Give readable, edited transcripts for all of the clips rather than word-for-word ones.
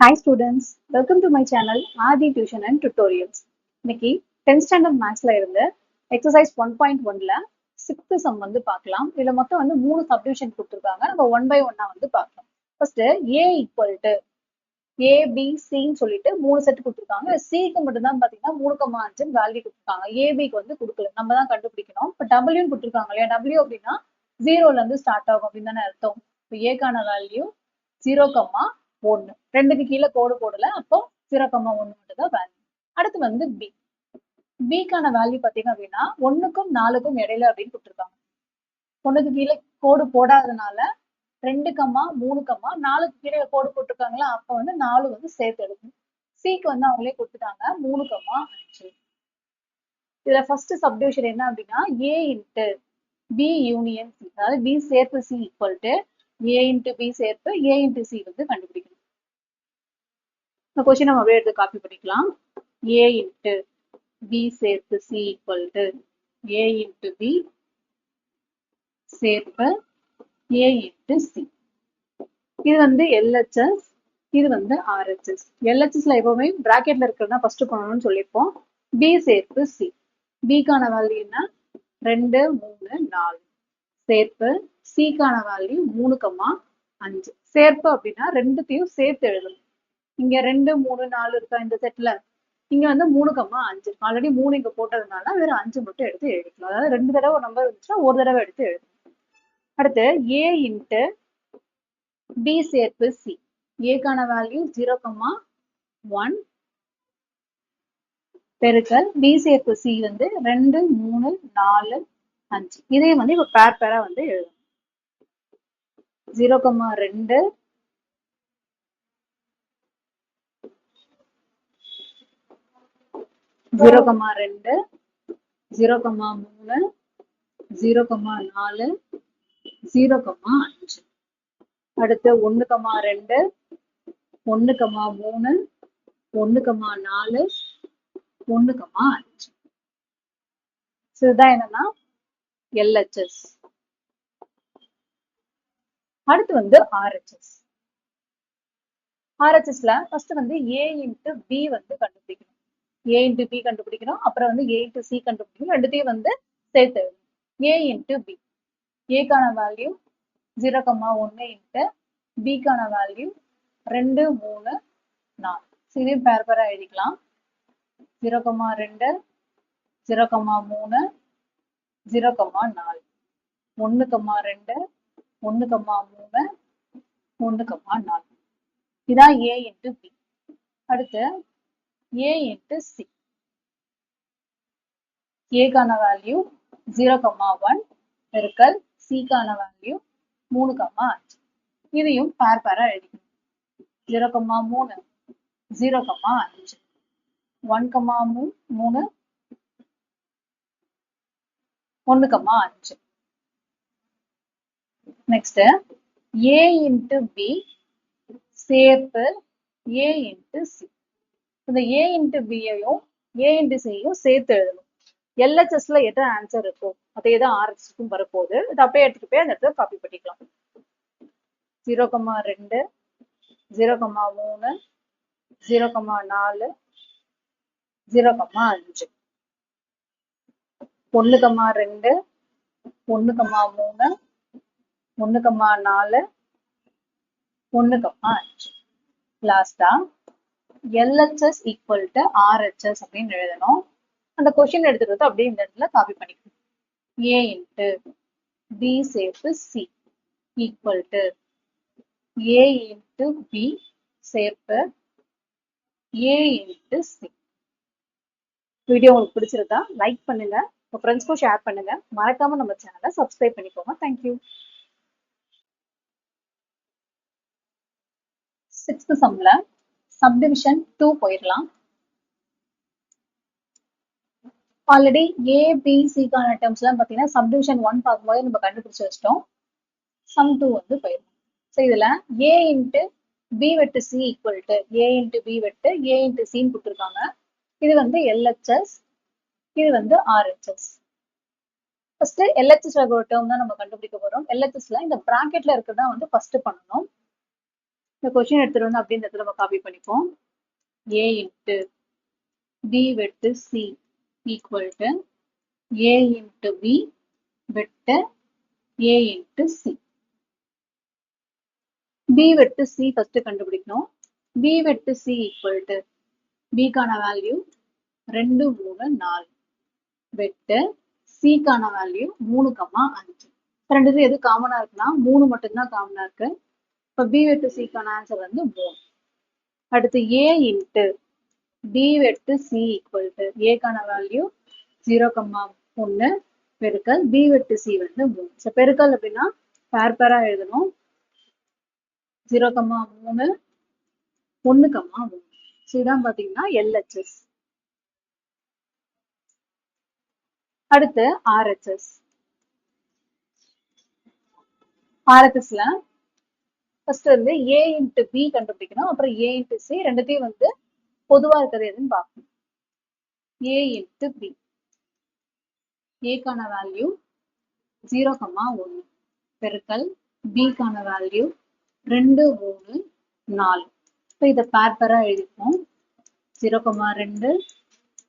Hi students, welcome to my channel Adi Tuition and Tutorials. இன்னைக்கு 10th standard mathsல இருந்து exercise 1.1ல 6th sum வந்து பார்க்கலாம். இதுல மொத்தம் வந்து 3 subdivision கொடுத்திருக்காங்க. நம்ம 1 by 1 வந்து பார்க்கலாம். First A equal to A, B, C ன்னு சொல்லிட்டு 3 செட் கொடுத்திருக்காங்க. C க்கு மட்டும் தான் பாத்தீங்கன்னா 3,5 வேல்யூ கொடுத்திருக்காங்க. A, B க்கு வந்து கொடுக்கல. நம்ம தான் கண்டுபிடிக்கணும். இப்ப W ன்னு கொடுத்திருக்காங்க இல்லையா? W அப்படின்னா 0ல இருந்து ஸ்டார்ட் ஆகும் அப்படின்னு தானே அர்த்தம். இப்போ A க்கான வேல்யூ 0,1 ரெண்டுக்கு கீழே கோடு போடல, அப்போ 0,1 மட்டும் தான் வேல்யூ. அடுத்து வந்து பி. பிக்கான வேல்யூ பாத்தீங்க அப்படின்னா 1க்கும் 4க்கும் இடையில அப்படின்னு கொடுத்துருக்காங்க. 1க்கு கீழே கோடு போடாததுனால 2,3,4க்கு கீழே கோடு போட்டிருக்காங்களா, அப்ப வந்து 4 வந்து சேர்த்து எடுக்கணும். சிக்கு வந்து அவங்களே கொடுத்துட்டாங்க 3,5. இதுல ஃபர்ஸ்ட் சப்டிவிஷன் என்ன அப்படின்னா A into B union C, அதாவது பி சேர்ப்பு C equal to A into B சேர்ப்பு A இன்ட்டு சி வந்து கண்டுபிடிக்கணும். இந்த கொஸ்டின் நம்ம அப்படியே எடுத்து காப்பி பண்ணிக்கலாம். A இன்ட்டு பி சேர்ப்பு C equal to A into B சேர்ப்பு A இன்ட்டு சி. இது வந்து LHS, இது வந்து RHS. LHSல எப்பவுமே பிராக்கெட்ல இருக்கிறதா ஃபர்ஸ்ட் பண்ணணும்னு சொல்லியிருப்போம். B சேர்ப்பு சி. பிக்கான வேல்யூ என்ன? 2, 3, 4 சேர்ப்பு சிக்கான வேல்யூ 3,5. சேர்ப்பு அப்படின்னா ரெண்டுத்தையும் சேர்த்து எழுதணும். இங்க 2, 3, 4 இருக்கா இந்த செட்ல, இங்க வந்து 3,5. ஆல்ரெடி 3 இங்க போட்டதுனால வேற 5 மட்டும் எடுத்து எழுதிக்கலாம். அதாவது 2 தடவை ஒரு நம்பர் இருந்துச்சுன்னா ஒரு தடவை எடுத்து எழுதணும். அடுத்து A இன்ட்டு பி சேர்ப்பு சி. ஏக்கான வேல்யூ 0,1 பெருக்கல் பி சேர்ப்பு சி வந்து 2, 3, 4, 5. இதையும் வந்து இப்ப பேரா வந்து எழுதணும். 0,2 0,2 0,3 0,4 0,5. அடுத்து 1,2 1,3 1,4 1,5. இதுதான் என்னன்னா LHS. அடுத்து வந்து RHS. RHSல ஃபர்ஸ்ட் வந்து A இன்ட்டு B வந்து கண்டுபிடிக்கணும். A இன்ட்டு B கண்டுபிடிக்கணும், அப்புறம் வந்து A இன்ட்டு C கண்டுபிடிக்கணும். ரெண்டுத்தையும் வந்து சேர்த்து எழுதணும். A into B. ஏக்கான வேல்யூ 0,1 இன்ட்டு பிக்கான வேல்யூ 2, 3, 4. இதையும் பேரா எழுதிக்கலாம். 0,2 0,3 0,4 1,2 1,3 1,4. இதான் A இன்ட்டு B. அடுத்து A இன்ட்டு C. ஏக்கான வேல்யூ 0,1 பெருக்கல் சிக்கான வேல்யூ 3,5. இதையும் பேரா எழுதிக்கணும். 0,3 0,5 1,3 1,5. நெக்ஸ்ட் A இன்ட்டு B சேர்ப்பு A இன்ட்டு C. இந்த A இன்ட்டு பியையும் A இன்ட்டு சியையும் சேர்த்து எழுதணும். LHSல எத்தனை ஆன்சர் இருக்கும் அதே தான் RHSக்கும் வரப்போகுது. இது அப்படியே எடுத்துட்டு போய் அந்த இடத்துல காப்பி பண்ணிக்கலாம். 0,2 0,3 0,4 0,5 1,2 1,3 1,4 1,5. லாஸ்டா LHS ஈக்குவல் டு RHS அப்படின்னு எழுதணும். அந்த கொஸ்டின் எடுத்துட்டு வந்து அப்படியே இந்த இடத்துல காப்பி பண்ணிக்கணும். A இன்ட்டு B சேர்ப்பு C equal to A into B சேர்ப்பு A இன்ட்டு C. வீடியோ உங்களுக்கு பிடிச்சிருந்தா லைக் பண்ணுங்க, உங்க ஃப்ரெண்ட்ஸ்க்கும் ஷேர் பண்ணுங்க, மறக்காம நம்ம சேனலை சப்ஸ்கிரைப் பண்ணிக்கோங்க. தேங்க்யூ. 6th சம்ல சப்டிவிஷன் 2 போயிடலாம். ஆல்ரெடி A, B, C-க்கான டேர்ம்ஸ்லாம் பார்த்தீங்கன்னா சப்டிவிஷன் 1 பார்க்கும்போது நம்ம கண்டுபிடிச்சு வச்சிட்டோம். சம் 2 வந்து போயிடும். ஸோ இதுல A இன்ட்டு B வெட்டு C equal to A into B வெட்டு A இன்ட்டு சின்னு கொடுத்துருக்காங்க. இது வந்து LHS, இது வந்து RHS. ஃபர்ஸ்ட் LHS ஒரு டேர்ம் தான் நம்ம கண்டுபிடிக்க போறோம். LHSல இந்த பிராக்கெட்ல இருக்கிறதா வந்து ஃபர்ஸ்ட் பண்ணணும். இந்த கொஸ்டின் எடுத்துட்டு வந்து அப்படியே இந்த இடத்துல நம்ம காப்பி பண்ணிப்போம். A இன்ட்டு B வெட்டு C equal to A into B வெட்டு A இன்ட்டு C. B வெட்டு C ஃபர்ஸ்ட் கண்டுபிடிக்கணும். B வெட்டு C ஈக்குவல் டு B கான வேல்யூ 2 3 4 வெட்டு C கான வேல்யூ 3,5. ரெண்டு எது காமனா இருக்குன்னா 3 மட்டும்தான் காமனா இருக்கு. இப்போ B வெட்டு C கான ஆன்சர் வந்து 3. அடுத்து A இன்ட்டு B வெட்டு C ஈக்குவல் டு A கான வேல்யூ 0,1 பெருக்கல் B வெட்டு C வந்து 3. ஸோ பெருக்கல் அப்படின்னா பேரா எழுதணும். 0,3 1,3. ஸோ இதான் பார்த்தீங்கன்னா LHS. அடுத்து RHS. RHSல ஃபர்ஸ்ட் வந்து A இன்ட்டு B கண்டுபிடிக்கணும். அப்புறம் A இன்ட்டு C ரெண்டுத்தையும் வந்து பொதுவா இருக்கிறது எதுன்னு பார்க்கணும். A into B. A கான வேல்யூ 0,1 பெருக்கல் B கான வேல்யூ 2 3 4. இப்போ இதை பேரா எழுதிப்போம். 0,2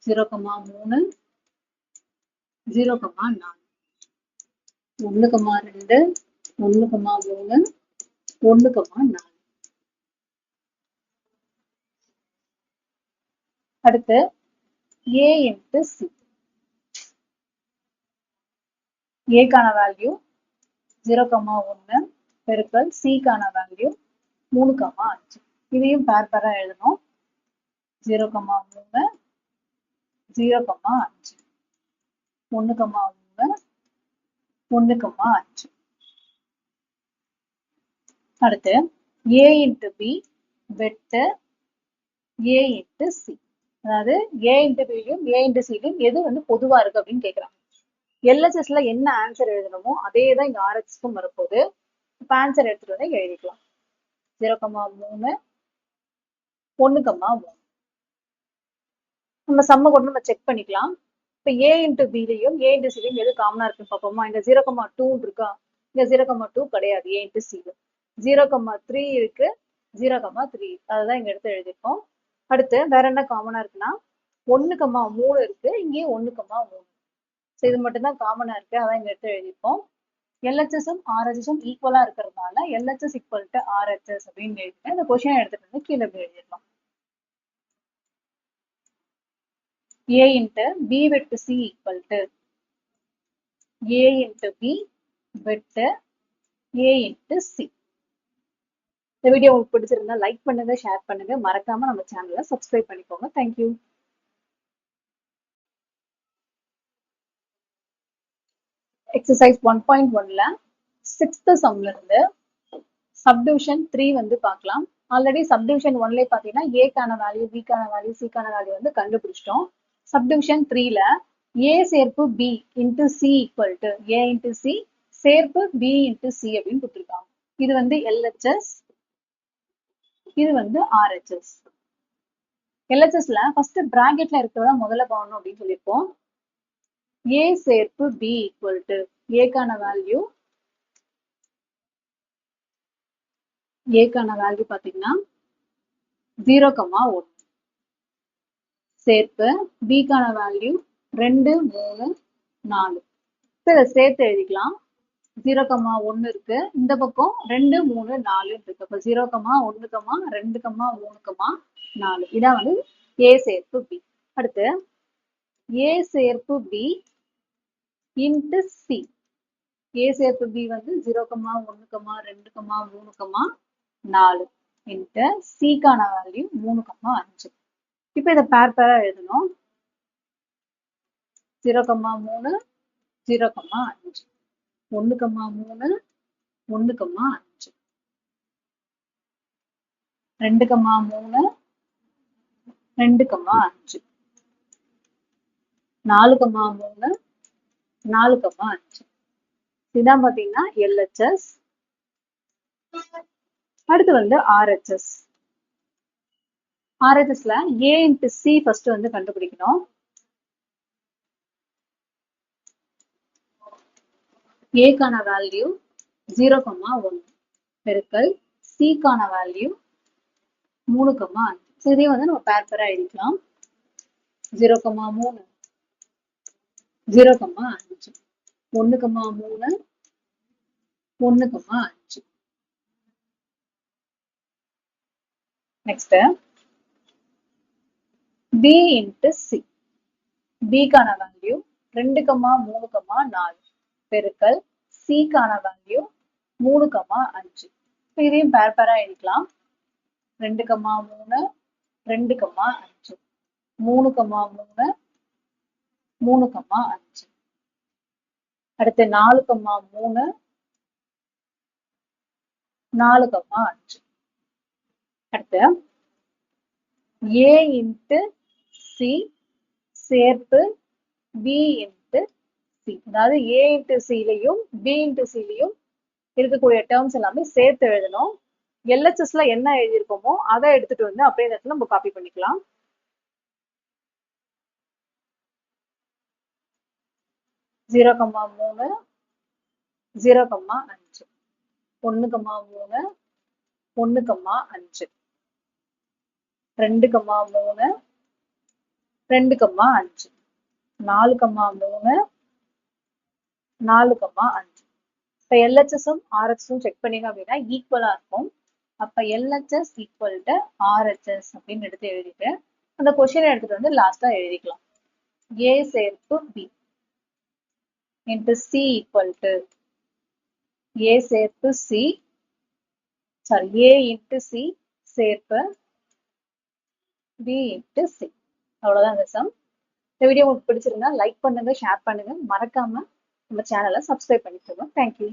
0,3 0,4 1,2 1,3 1,4. அடுத்து A இன்ட்டு C. A கான வேல்யூ 0,1 பெருக்கல் C கான வேல்யூ 3,5. இதையும் பேரா எழுதணும். 0,3 0,5 1,3 1,5. அடுத்து A இன்ட்டு B வெட்டு A இன்ட்டு C. அதாவது A இன்ட்டு பியும் A இன்ட்டு சியும் எது வந்து பொதுவா இருக்கு அப்படின்னு கேட்குறாங்க. LHSல என்ன ஆன்சர் எழுதணுமோ அதே தான் இங்க RHSக்கும் வரப்போகுது. இப்போ ஆன்சர் எடுத்துட்டு வந்து எழுதிக்கலாம். 0,3 1,3. நம்ம சம்ம கூட நம்ம செக் பண்ணிக்கலாம். இப்போ A இன்ட்டு பிலையும் A இன்ட்டு சிலையும் எது காமனா இருக்குன்னு பார்ப்போமா? இங்க 0,2 இருக்கா? இங்க 0,2 கிடையாது. A இன்ட்டு சில 0,3 இருக்கு, 0,3 அதுதான் இங்க எடுத்து எழுதிருக்கோம். அடுத்து வேற என்ன காமனா இருக்குன்னா 1,3 இருக்கு, இங்கேயும் 1,3. ஸோ இது மட்டும்தான் காமனா இருக்கு, அதான் இங்க எடுத்து எழுதிருக்கோம். LHSம் RHSம் ஈக்குவலா இருக்கிறதுனால LHS ஈக்குவல் டு RHS அப்படின்னு எழுதிட்டேன். இந்த கொஸ்டினை எடுத்துட்டு வந்து கீழே எப்படி எழுதிடலாம். A இன்ட்டு B வெட்டு C equal to A into B வெட்டு A இன்ட்டு C. இந்த வீடியோ உங்களுக்கு பிடிச்சிருந்தா லைக் பண்ணுங்க, ஷேர் பண்ணுங்க, மறக்காம நம்ம சேனலை சப்ஸ்கிரைப் பண்ணிக்கோங்க. தேங்க்யூ. எக்ஸசைஸ் 1.1ல 6th சம்ல இருந்து சப்டிவிஷன் 3 வந்து பார்க்கலாம். ஆல்ரெடி சப்டிவிஷன் 1ல பார்த்தீங்கன்னா A கான வேல்யூ, B கான வேல்யூ, C கான வேல்யூ வந்து கண்டுபிடிச்சிட்டோம். சப்டிவிஷன் 3ல A சேர்ப்பு B into C equal to A into C சேர்ப்பு B இன்ட்டு C அப்படின்னு கொடுத்துருக்காங்க. இது வந்து LHS, இது வந்து RHS. LHSல ஃபர்ஸ்ட் பிராக்கெட்ல இருக்கிறதா முதல்ல பார்க்கணும் அப்படின்னு சொல்லியிருப்போம். A சேர்ப்பு B ஈக்குவல் டு A கான வேல்யூ பார்த்தீங்கன்னா 0,1 சேர்ப்பு B கான வேல்யூ 2 3 4. இதை சேர்த்து எழுதிக்கலாம். 0,1 இருக்கு, இந்த பக்கம் 2 3 4 இருக்கு. அப்போ 0,1 2 3 4. இதான் வந்து A சேர்ப்பு B. அடுத்து A சேர்ப்பு B இன்ட்டு C. A சேர்ப்பு B வந்து 0,1 2 3 4 இன்ட்டு C கான வேல்யூ 3,5. இப்போ இதை பேரா எழுதணும். 0,3 0,5 1,3 1,5 2,3 2,5 4,3 4,5. இதான் பார்த்தீங்கன்னா LHS. அடுத்து வந்து RHS. RHSல A into C first வந்து கண்டுபிடிக்கணும். A கான வேல்யூ 0,1 பெருக்கல் C கான வேல்யூ 3,5. ஸோ இதையும் வந்து நம்ம பேர் பேரா எழுதிக்கலாம். 0,3 0,5 1,3 1,5. Next B into C. B கான வேல்யூ 2,3,4 பெருக்கல் C கான வேல்யூ 3,5. இதையும் பேர் பேரா எழுதிக்கலாம். 2,3 2,5 3,3 3,5. அடுத்து 4,3 4,5. அடுத்து A into C சேர்ப்பு B into C. அதாவது A into C லையும் B into C லையும் இருக்கக்கூடிய டேர்ம்ஸ் எல்லாமே சேர்த்து எழுதணும். LHSல என்ன எழுதியிருக்கோமோ அதை எடுத்துட்டு வந்து அப்படியே இந்த இடத்துல நம்ம காப்பி பண்ணிக்கலாம். ஜீரோ கம்மா 3 0,5 1,3 1,5 2,3 2,5 4,3 4,5. இப்போ LHSம் RHSம் செக் பண்ணீங்க அப்படின்னா ஈக்குவலா இருக்கும். அப்ப LHS ஈக்குவல் டு RHS அப்படின்னு எடுத்து எழுதிட்டு அந்த கொஸ்டினை எடுத்துட்டு வந்து லாஸ்டா எழுதிக்கலாம். A சேர்ப்பு B into C equal to A சேர்ப்பு C sorry A into C சேர்ப்பு B into C. அவ்வளவுதான் இந்த சம். இந்த வீடியோ உங்களுக்கு பிடிச்சிருந்தா லைக் பண்ணுங்க, ஷேர் பண்ணுங்க, மறக்காம நம்ம சேனலை சப்ஸ்கிரைப் பண்ணிக்கோங்க. தேங்க்யூ.